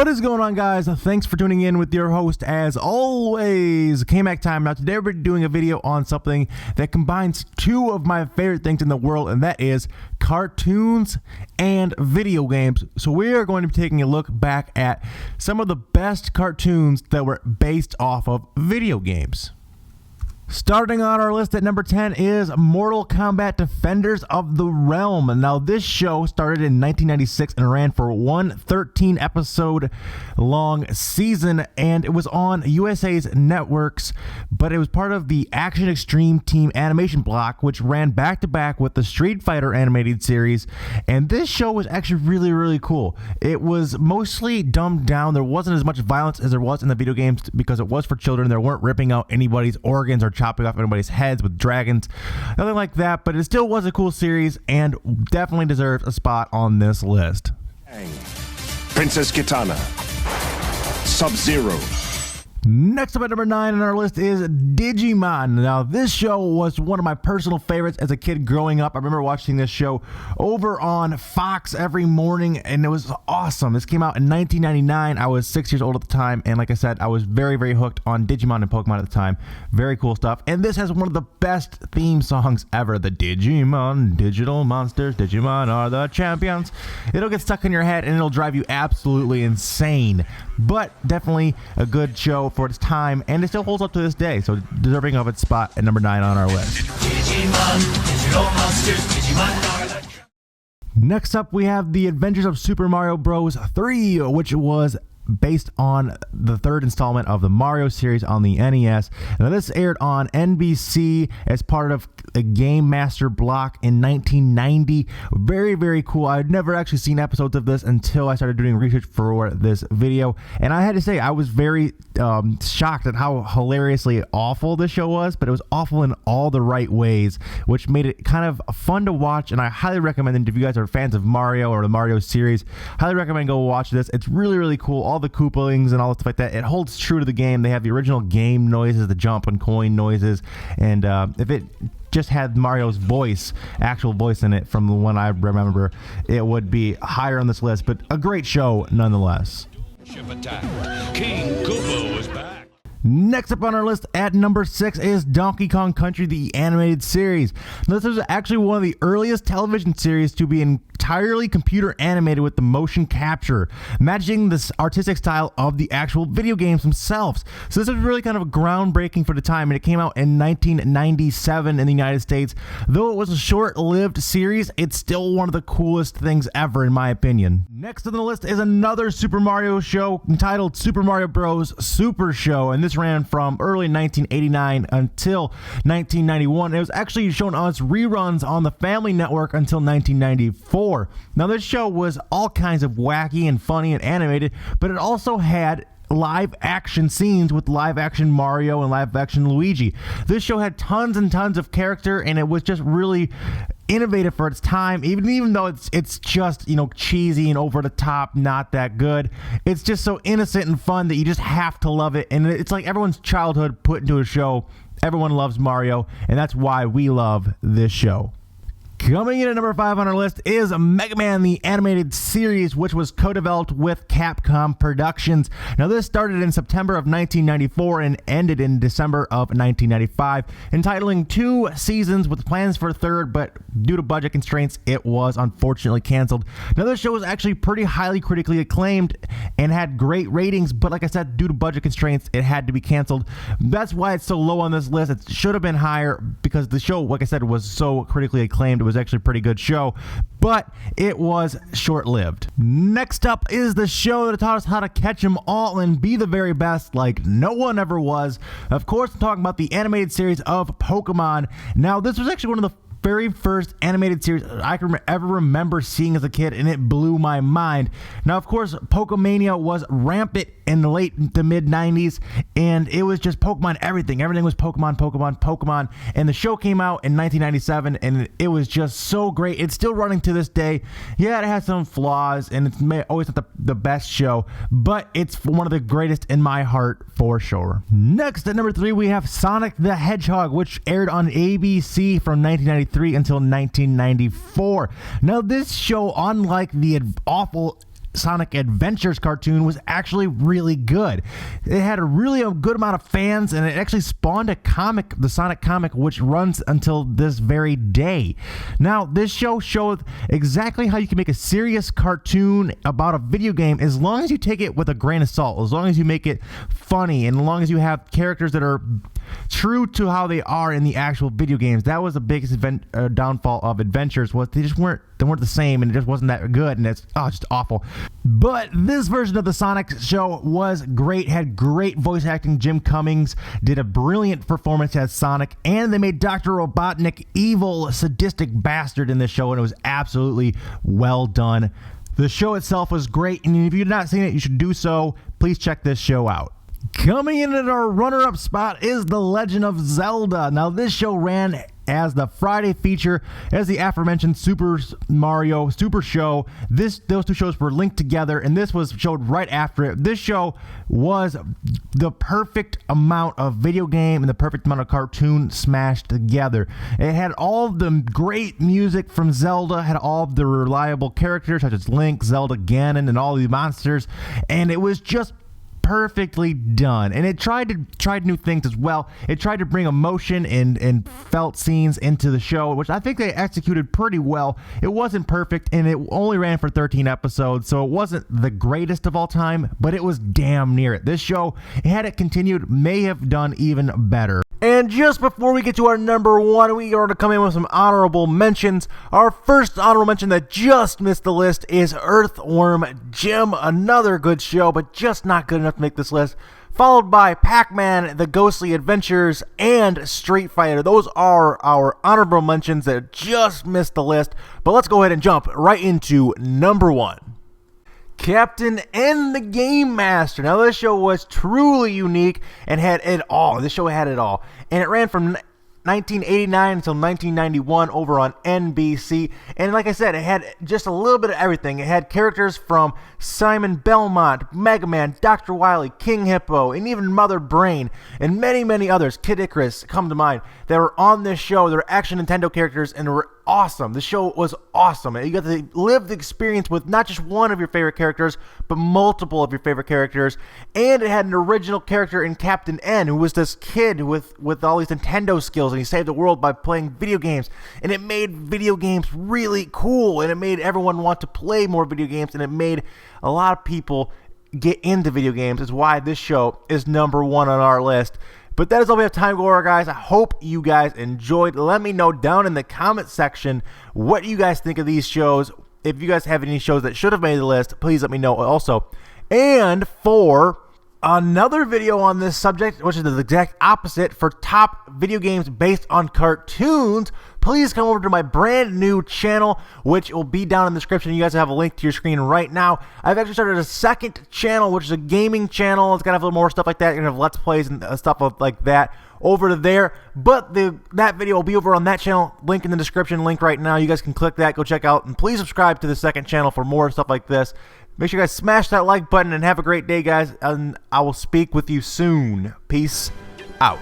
What is going on, guys? Thanks for tuning in with your host, as always, K-Mac Time. Now, today we're doing a video on something that combines two of my favorite things in the world, and that is cartoons and video games. So we are going to be taking a look back at some of the best cartoons that were based off of video games. Starting on our list at number 10 is Mortal Kombat Defenders of the Realm. Now, this show started in 1996 and ran for one 13-episode long season, and it was on USA's networks, but it was part of the Action Extreme Team animation block, which ran back-to-back with the Street Fighter animated series, and this show was actually really cool. It was mostly dumbed down. There wasn't as much violence as there was in the video games because it was for children. They weren't ripping out anybody's organs or chopping off anybody's heads with dragons, nothing like that, but it still was a cool series and definitely deserves a spot on this list. Princess Kitana, Sub-Zero. Next up at number 9 on our list is Digimon. Now, this show was one of my personal favorites as a kid growing up. I remember watching this show over on Fox every morning, and it was awesome. This came out in 1999. I was 6 years old at the time, and like I said, I was very hooked on Digimon and Pokemon at the time. Very cool stuff. And this has one of the best theme songs ever. The Digimon, digital monsters, Digimon are the champions. It'll get stuck in your head, and it'll drive you absolutely insane. But definitely a good show for its time, and it still holds up to this day, so deserving of its spot at number 9 on our list. Next up, we have The Adventures of Super Mario Bros. 3, which was based on the third installment of the Mario series on the NES. Now, this aired on NBC as part of a Game Master block in 1990. Very cool. I'd never actually seen episodes of this until I started doing research for this video, and I had to say I was very shocked at how hilariously awful this show was, but it was awful in all the right ways, which made it kind of fun to watch, and I highly recommend it if you guys are fans of Mario or the Mario series. Highly recommend go watch this. It's really cool. All the Koopalings and all the stuff like that. It holds true to the game. They have the original game noises, the jump and coin noises, and if it just had Mario's actual voice in it from the one I remember, it would be higher on this list, but a great show nonetheless. Ship attack. King Koopa is back. Next up on our list at number 6 is Donkey Kong Country, the animated series. Now, this was actually one of the earliest television series to be entirely computer animated with the motion capture, matching this artistic style of the actual video games themselves. So this was really kind of groundbreaking for the time, and it came out in 1997 in the United States. Though it was a short-lived series, it's still one of the coolest things ever, in my opinion. Next on the list is another Super Mario show entitled Super Mario Bros. Super Show, and this ran from early 1989 until 1991. It was actually shown on its reruns on the Family Network until 1994. Now, this show was all kinds of wacky and funny and animated, but it also had live action scenes with live action Mario and live action Luigi. This show had tons and tons of character, and it was just really innovative for its time, even though it's just, cheesy and over the top, not that good. It's just so innocent and fun that you just have to love it, and it's like everyone's childhood put into a show. Everyone loves Mario, and that's why we love this show. Coming in at number 5 on our list is Mega Man, the animated series, which was co-developed with Capcom Productions. Now, this started in September of 1994 and ended in December of 1995, entitling 2 seasons with plans for a third, but due to budget constraints, it was unfortunately canceled. Now, this show was actually pretty highly critically acclaimed and had great ratings, but like I said, due to budget constraints, it had to be canceled. That's why it's so low on this list. It should have been higher because the show, like I said, was so critically acclaimed. It was actually a pretty good show, but it was short-lived. Next up is the show that taught us how to catch them all and be the very best like no one ever was. Of course, I'm talking about the animated series of Pokemon. Now, this was actually one of the very first animated series I can ever remember seeing as a kid, and it blew my mind. Now, of course, Pokemania was rampant in the late to mid 90s, and it was just Pokemon everything. Everything was Pokemon, and the show came out in 1997, and it was just so great. It's still running to this day. Yeah, it has some flaws, and it's always not the best show, but it's one of the greatest in my heart for sure. Next, at number 3, we have Sonic the Hedgehog, which aired on ABC from 1993 until 1994. Now, this show, unlike the awful Sonic Adventures cartoon was actually really good. It had a really good amount of fans, and it actually spawned a comic, the Sonic comic, which runs until this very day. Now, this show showed exactly how you can make a serious cartoon about a video game as long as you take it with a grain of salt, as long as you make it funny, and as long as you have characters that are true to how they are in the actual video games. That was the biggest downfall of Adventures, was they weren't the same, and it just wasn't that good, and it's just awful. But this version of the Sonic show was great, had great voice acting. Jim Cummings did a brilliant performance as Sonic, and they made Dr. Robotnik evil, sadistic bastard in this show, and it was absolutely well done. The show itself was great, and if you've not seen it, you should do so. Please check this show out. Coming in at our runner-up spot is The Legend of Zelda. Now, this show ran as the Friday feature as the aforementioned Super Mario Super Show. Those two shows were linked together, and this was showed right after it. This show was the perfect amount of video game and the perfect amount of cartoon smashed together. It had all of the great music from Zelda, had all of the reliable characters such as Link, Zelda, Ganon, and all the monsters, and it was just perfectly done. And it tried new things as well. It tried to bring emotion and felt scenes into the show, which I think they executed pretty well. It wasn't perfect, and it only ran for 13 episodes, so it wasn't the greatest of all time, but it was damn near it. This show, had it continued, may have done even better. And just before we get to our number one, we are going to come in with some honorable mentions. Our first honorable mention that just missed the list is Earthworm Jim. Another good show, but just not good enough to make this list. Followed by Pac-Man, The Ghostly Adventures, and Street Fighter. Those are our honorable mentions that just missed the list. But let's go ahead and jump right into number one. Captain N the Game Master. Now, this show was truly unique and had it all. This show had it all. And it ran from 1989 until 1991 over on NBC. And like I said, it had just a little bit of everything. It had characters from Simon Belmont, Mega Man, Dr. Wily, King Hippo, and even Mother Brain, and many, many others. Kid Icarus come to mind that were on this show. They were action Nintendo characters, and they were awesome. The show was awesome. You got to live the experience with not just one of your favorite characters, but multiple of your favorite characters. And it had an original character in Captain N, who was this kid with all these Nintendo skills, and he saved the world by playing video games. And it made video games really cool, and it made everyone want to play more video games, and it made a lot of people get into video games. Is why this show is number one on our list. But that is all we have time for, guys. I hope you guys enjoyed. Let me know down in the comment section what you guys think of these shows. If you guys have any shows that should have made the list, please let me know also. And for another video on this subject, which is the exact opposite, for top video games based on cartoons, please come over to my brand new channel, which will be down in the description. You guys have a link to your screen right now. I've actually started a second channel, which is a gaming channel. It's going to have a little more stuff like that. You're going to have Let's Plays and stuff like that over there. But that video will be over on that channel. Link in the description, link right now. You guys can click that, go check out, and please subscribe to the second channel for more stuff like this. Make sure you guys smash that like button and have a great day, guys. And I will speak with you soon. Peace out.